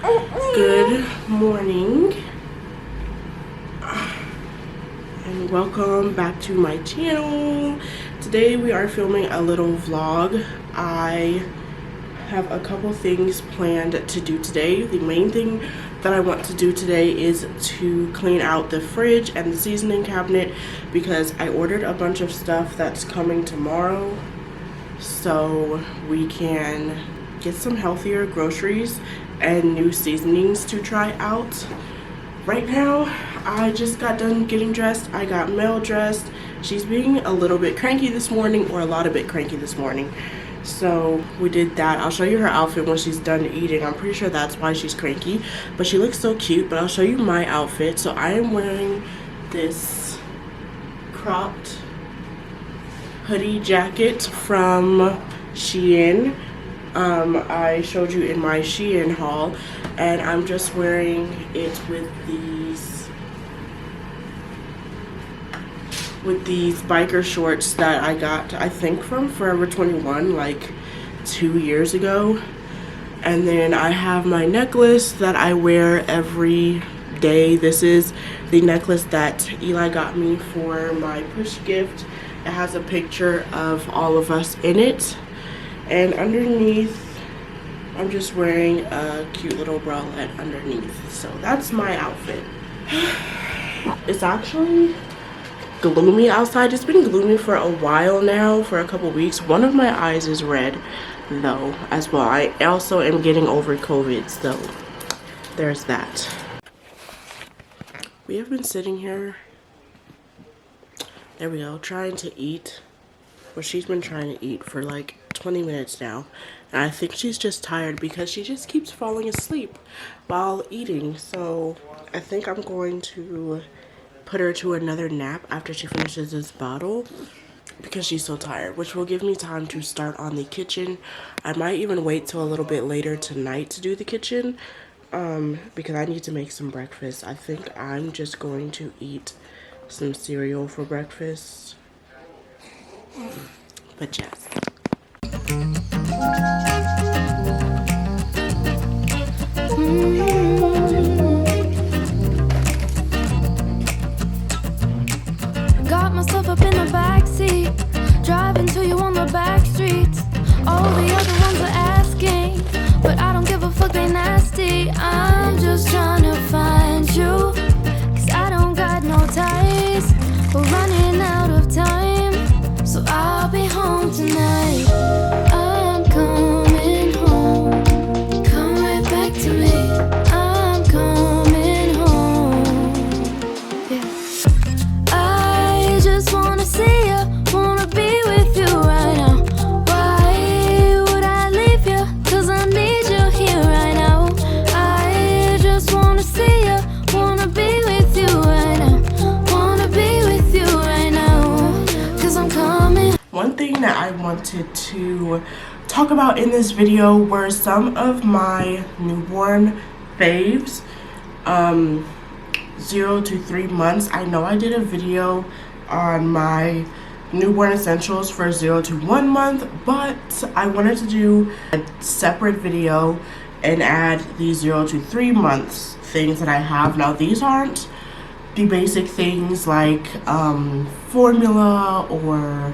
Good morning and welcome back to my channel. Today we are filming a little vlog. I have a couple things planned to do today. The main thing that I want to do today is to clean out the fridge and the seasoning cabinet because I ordered a bunch of stuff that's coming tomorrow so we can get some healthier groceries and new seasonings to try out. Right now, I just got done getting dressed. I got Mel dressed. She's being a little bit cranky this morning, or a lot of bit cranky this morning. So we did that. I'll show you her outfit when she's done eating. I'm pretty sure that's why she's cranky, but she looks so cute. But I'll show you my outfit. So I am wearing this cropped hoodie jacket from Shein. I showed you in my Shein haul, and I'm just wearing it with these biker shorts that I got, I think, from Forever 21 like 2 years ago. And then I have my necklace that I wear every day. This is the necklace that Eli got me for my push gift. It has a picture of all of us in it. And underneath, I'm just wearing a cute little bralette underneath. So that's my outfit. It's actually gloomy outside. It's been gloomy for a while now, for a couple weeks. One of my eyes is red though as well. I also am getting over COVID, so there's that. We have been sitting here, there we go, trying to eat. Well, she's been trying to eat for like 20 minutes now, and I think she's just tired because she just keeps falling asleep while eating. So I think I'm going to put her to another nap after she finishes this bottle because she's so tired, which will give me time to start on the kitchen. I might even wait till a little bit later tonight to do the kitchen because I need to make some breakfast. I think I'm just going to eat some cereal for breakfast. But yes. Got myself up in the backseat, driving to you on the back streets. All the other ones are asking, but I don't give a fuck, they nasty. I'm just trying to find you, cause I don't got no ties. We're running out of time, so I'll be home tonight. I'm coming home, come right back to me. I'm coming home, yeah. I just wanna see you, wanna be with you right now. Why would I leave you? Cause I need you here right now. I just wanna see you, wanna be with you right now. Wanna be with you right now, cause I'm coming. One thing that I wanted to talk about in this video were some of my newborn faves, 0 to 3 months. I know I did a video on my newborn essentials for 0 to 1 month, but I wanted to do a separate video and add the 0 to 3 months things that I have. Now these aren't the basic things like formula or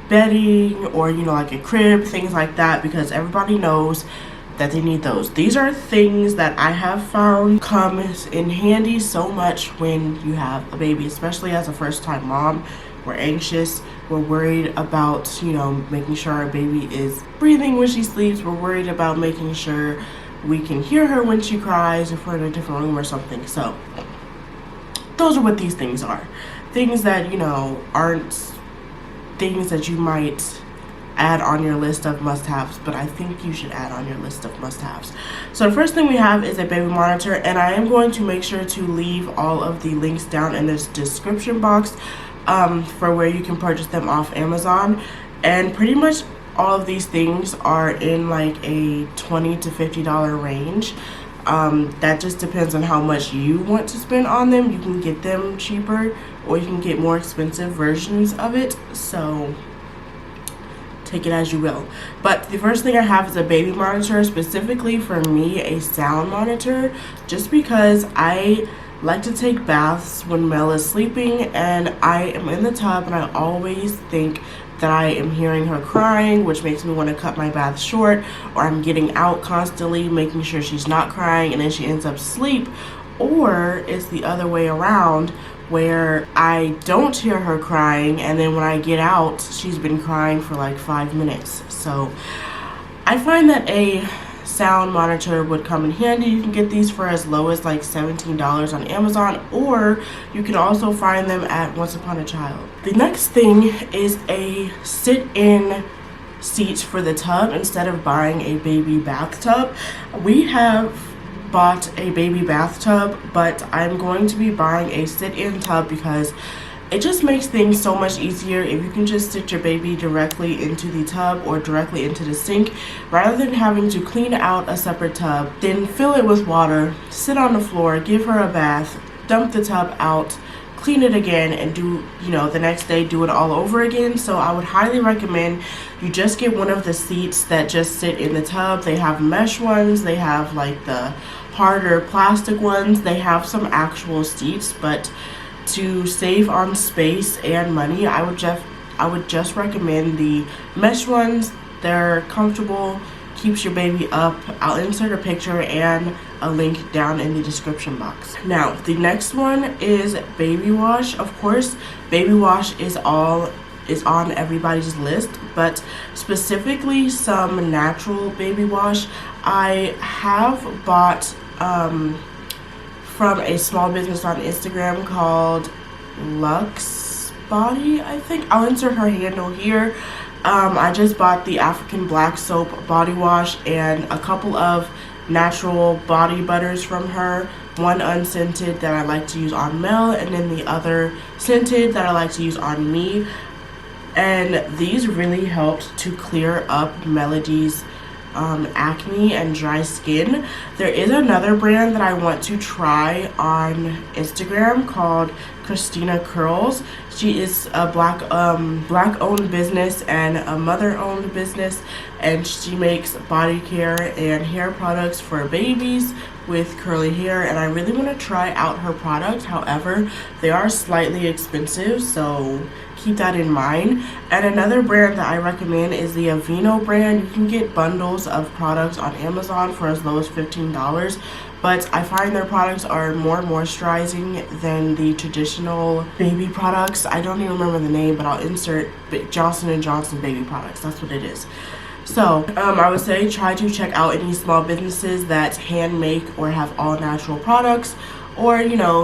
bedding or, you know, like a crib, things like that, because everybody knows that they need those. These are things that I have found come in handy so much when you have a baby, especially as a first-time mom. We're anxious, we're worried about, you know, making sure our baby is breathing when she sleeps, we're worried about making sure we can hear her when she cries if we're in a different room or something. So those are what these things are. Things that, you know, aren't things that you might add on your list of must-haves, but I think you should add on your list of must-haves. So the first thing we have is a baby monitor, and I am going to make sure to leave all of the links down in this description box for where you can purchase them off Amazon. And pretty much all of these things are in like a $20 to $50 range. That just depends on how much you want to spend on them. You can get them cheaper or you can get more expensive versions of it. So take it as you will. But the first thing I have is a baby monitor, specifically for me a sound monitor, just because I like to take baths when Mel is sleeping and I am in the tub and I always think that I am hearing her crying, which makes me want to cut my bath short, or I'm getting out constantly making sure she's not crying and then she ends up asleep. Or it's the other way around, where I don't hear her crying and then when I get out she's been crying for like 5 minutes. So I find that a sound monitor would come in handy. You can get these for as low as like $17 on Amazon, or you can also find them at Once Upon a Child. The next thing is a sit-in seat for the tub instead of buying a baby bathtub. We have bought a baby bathtub, but I'm going to be buying a sit-in tub because it just makes things so much easier if you can just sit your baby directly into the tub or directly into the sink, rather than having to clean out a separate tub, then fill it with water, sit on the floor, give her a bath, dump the tub out, clean it again, and do, the next day do it all over again. So I would highly recommend you just get one of the seats that just sit in the tub. They have mesh ones, they have like the harder plastic ones, they have some actual seats, but to save on space and money, I would just recommend the mesh ones. They're comfortable, keeps your baby up. I'll insert a picture and a link down in the description box. Now, the next one is baby wash. Of course, baby wash is on everybody's list, but specifically some natural baby wash. I have bought from a small business on Instagram called Lux Body, I think. I'll insert her handle here. I just bought the African Black Soap body wash and a couple of natural body butters from her. One unscented that I like to use on Mel, and then the other scented that I like to use on me. And these really helped to clear up Melody's acne and dry skin. There is another brand that I want to try on Instagram called Christina Curls. She is a black owned business and a mother owned business, and she makes body care and hair products for babies with curly hair, and I really want to try out her product. However, they are slightly expensive, so keep that in mind. And another brand that I recommend is the Aveeno brand. You can get bundles of products on Amazon for as low as $15, but I find their products are more moisturizing than the traditional baby products. I don't even remember the name, but I'll insert Johnson & Johnson baby products. That's what it is. So I would say try to check out any small businesses that hand make or have all natural products, or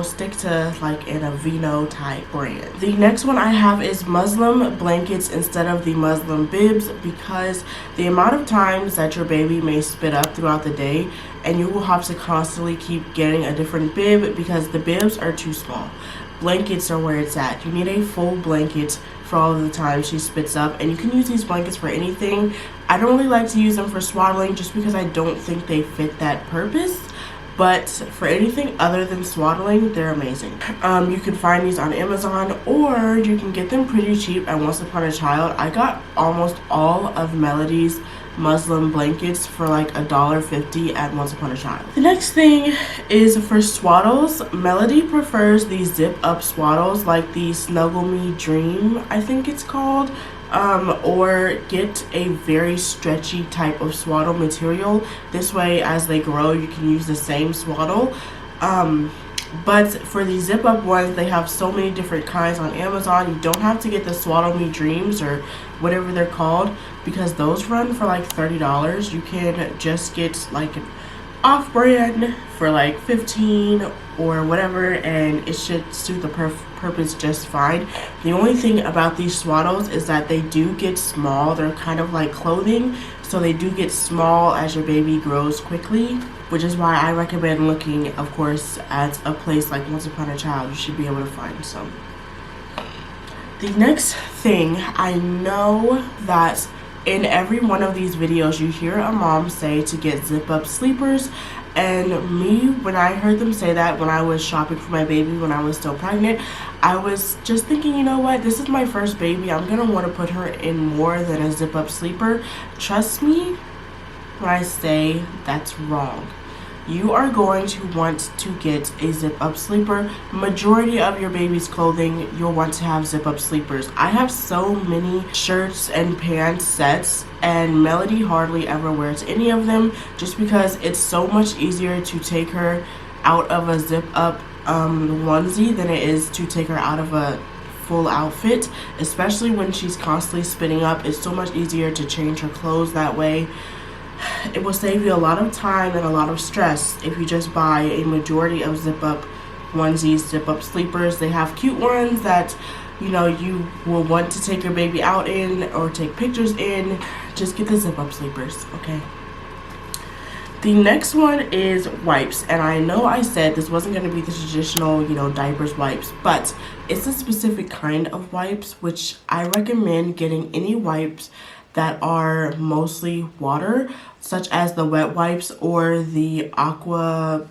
stick to like an Aveeno type brand. The next one I have is Muslin Blankets instead of the Muslin bibs, because the amount of times that your baby may spit up throughout the day, and you will have to constantly keep getting a different bib because the bibs are too small. Blankets are where it's at. You need a full blanket for all of the time she spits up, and you can use these blankets for anything. I don't really like to use them for swaddling just because I don't think they fit that purpose, but for anything other than swaddling, they're amazing. You can find these on Amazon, or you can get them pretty cheap at Once Upon a Child. I got almost all of Melody's Muslin blankets for like $1.50 at Once Upon a Child. The next thing is for swaddles. Melody prefers these zip up swaddles, like the Snuggle Me Dream, I think it's called. Or get a very stretchy type of swaddle material. This way, as they grow, you can use the same swaddle. But for the zip up ones, they have so many different kinds on Amazon. You don't have to get the Swaddle Me Dreams or whatever they're called, because those run for like $30. You can just get like an off-brand for like $15 or whatever, and it should suit the purpose just fine. The only thing about these swaddles is that they do get small. They're kind of like clothing, so they do get small as your baby grows quickly, which is why I recommend looking, of course, at a place like Once Upon a Child. You should be able to find some. The next thing, I know that In every one of these videos, you hear a mom say to get zip up sleepers. And me, when I heard them say that when I was shopping for my baby when I was still pregnant, I was just thinking, you know what, this is my first baby. I'm gonna want to put her in more than a zip up sleeper. Trust me when I say that's wrong. You are going to want to get a zip up sleeper. Majority of your baby's clothing, you'll want to have zip up sleepers. I have so many shirts and pants sets, and Melody hardly ever wears any of them just because it's so much easier to take her out of a zip up onesie than it is to take her out of a full outfit, especially when she's constantly spinning up. It's so much easier to change her clothes that way. It will save you a lot of time and a lot of stress if you just buy a majority of zip up onesies, zip up sleepers. They have cute ones that, you know, you will want to take your baby out in or take pictures in. Just get the zip up sleepers, okay? The next one is wipes, and I know I said this wasn't going to be the traditional, you know, diapers wipes, but it's a specific kind of wipes, which I recommend getting any wipes that are mostly water, such as the wet wipes or the Aqua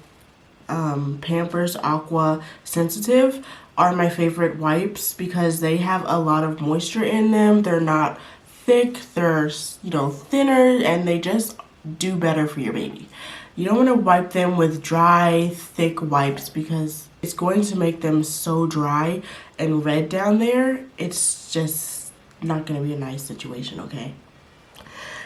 Pampers Aqua Sensitive are my favorite wipes because they have a lot of moisture in them. They're not thick, they're, you know, thinner, and they just do better for your baby. You don't want to wipe them with dry, thick wipes because it's going to make them so dry and red down there. It's just not going to be a nice situation, okay?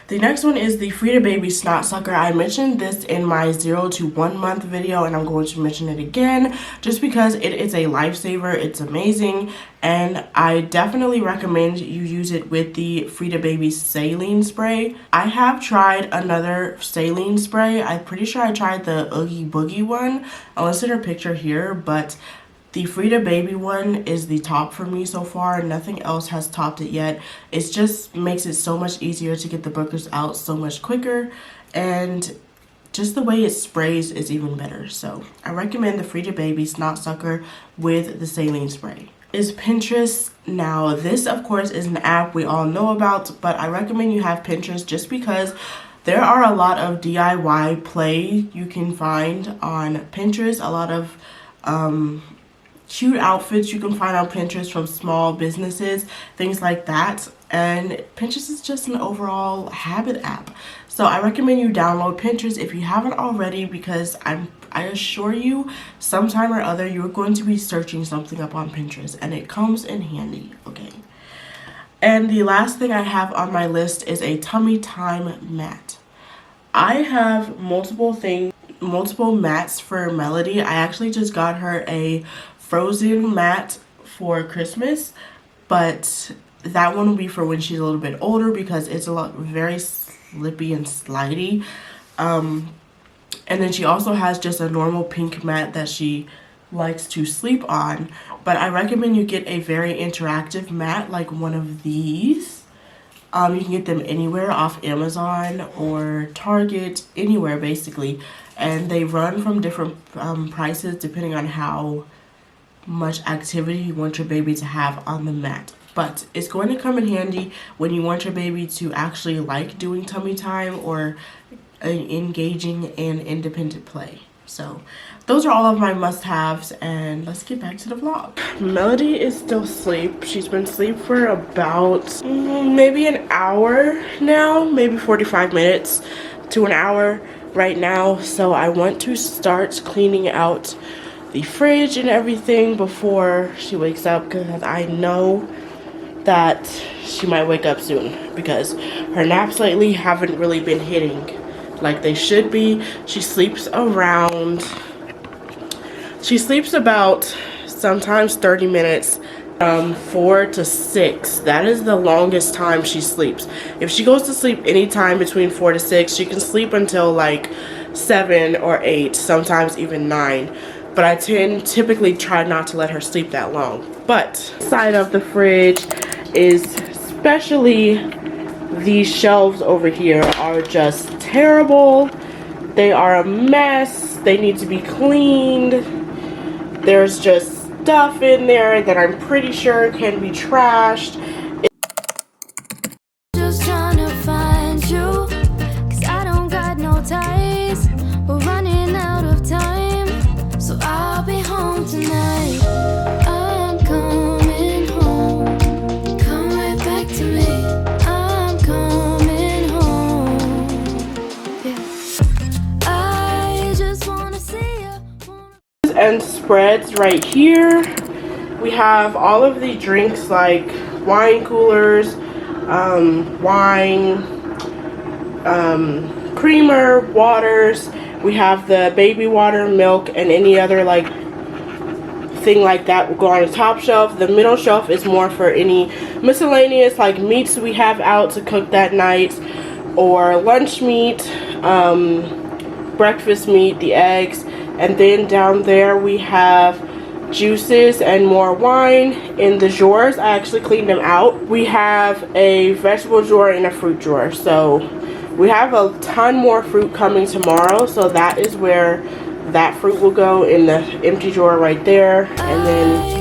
The next one is the Frida Baby Snot Sucker. I mentioned this in my 0 to 1 month video, and I'm going to mention it again just because it is a lifesaver. It's amazing, and I definitely recommend you use it with the Frida Baby saline spray. I have tried another saline spray. I'm pretty sure I tried the Oogie Boogie one. I'll insert a picture here, but the Frida Baby one is the top for me so far. Nothing else has topped it yet. It just makes it so much easier to get the boogers out so much quicker, and just the way it sprays is even better. So I recommend the Frida Baby Snot Sucker with the saline spray. Is Pinterest. Now this of course is an app we all know about, but I recommend you have Pinterest just because there are a lot of DIY play you can find on Pinterest. A lot of cute outfits you can find on Pinterest from small businesses, things like that. And Pinterest is just an overall habit app. So I recommend you download Pinterest if you haven't already, because I assure you sometime or other you're going to be searching something up on Pinterest, and it comes in handy, okay? And the last thing I have on my list is a tummy time mat. I have multiple mats for Melody. I actually just got her a Frozen mat for Christmas, but that one will be for when she's a little bit older because it's very slippy and slidey. And then she also has just a normal pink mat that she likes to sleep on, but I recommend you get a very interactive mat like one of these. You can get them anywhere off Amazon or Target, anywhere basically, and they run from different prices depending on how much activity you want your baby to have on the mat. But it's going to come in handy when you want your baby to actually like doing tummy time or engaging in independent play. So those are all of my must-haves, and let's get back to the vlog. Melody is still asleep. She's been asleep for about maybe an hour now, maybe 45 minutes to an hour right now. So I want to start cleaning out the fridge and everything before she wakes up, because I know that she might wake up soon because her naps lately haven't really been hitting like they should be. She sleeps about sometimes 30 minutes, 4 to 6. That is the longest time she sleeps. If she goes to sleep anytime between 4 to 6, she can sleep until like 7 or 8, sometimes even 9. But I typically try not to let her sleep that long. But side of the fridge is, especially these shelves over here, are just terrible. They are a mess. They need to be cleaned. There's just stuff in there that I'm pretty sure can be trashed. Just trying to and spreads right here. We have all of the drinks like wine coolers, wine, creamer, waters. We have the baby water, milk, and any other like thing like that will go on the top shelf. The middle shelf is more for any miscellaneous like meats we have out to cook that night, or lunch meat, breakfast meat, the eggs. And then down there we have juices and more wine in the drawers. I actually cleaned them out. We have a vegetable drawer and a fruit drawer. So we have a ton more fruit coming tomorrow, so that is where that fruit will go, in the empty drawer right there. And then